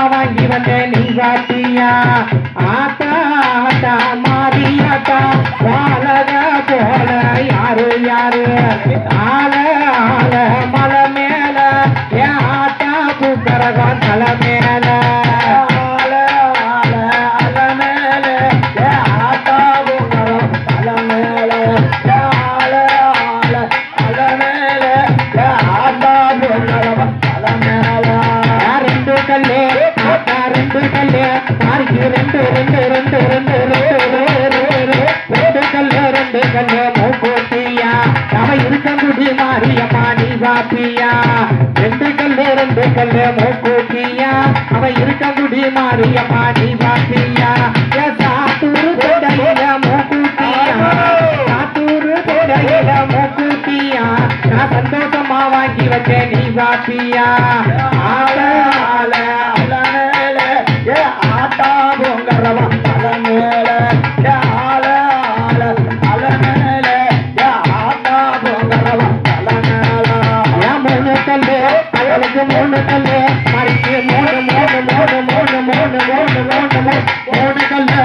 வாங்கி வந்தேன் நீ வாத்தியா ஆத்தா ஆத்தா மாறியாத்தா வாழக போல யாரு யாரு ஆல ஆல மலை மேல என் ஆத்தா பூக்கரகம் தலை மேல ஆல ஆல அல மேல என் ஆத்தா பூக்கரம் தலை மேல ஆல ஆல அல மேல என் ஆத்தா பூக்கரம் தலை மேல ரெண்டு கல்லு ரெண்டு கல்லு மாறிக்கு ரெண்டு ரெண்டு ரெண்டு ரெண்டு ரெண்டு கல்லு ரெண்டு கல்லு மூக்கூட்டியா அவ இருக்கங்குடி மாரியம்மா நீ வாப்பியா ரெண்டு கல்லு மூக்கூட்டியா அவ இருக்கங்குடி மாரியம்மா நீ வாப்பியா சாத்தூர் தொடையில மூக்கூட்டியா சாத்தூர் தொடையில மூக்கூட்டியா நான் சந்தோஷமா வாங்கி வச்சேன் நீ வாப்பியா ஆல ஆல அல மேல ஏ ஆத்தா பொங்கரவா அல மேல ஏ ஆல ஆல அல மேல ஏ ஆத்தா பொங்கரவா அல மேல ஏ மூணு கல்லு அவளுக்கு மூணு கல்லு மறிக்கு மூணு மூணு மூணு மூணு மூணு மூணு மூணு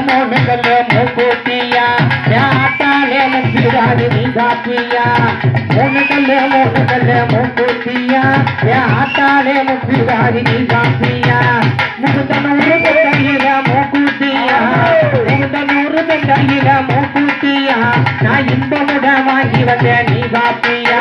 மூணு கல்லு மூக்கூட்டியா ஏ ஆத்தாலே முக்கிராடி நீ காப்பியா மூணு கல்லு மூக்கூட்டியா ஏ ஆத்தாலே முக்கிராடி நீ காப்பியா முகுந்தனூறு தந்தையில மூக்கூட்டியா முகுந்தனூறு தந்தையில மூக்கூட்டியா நான் இன்பமுட வாங்கி வந்தேன் நீ காப்பியா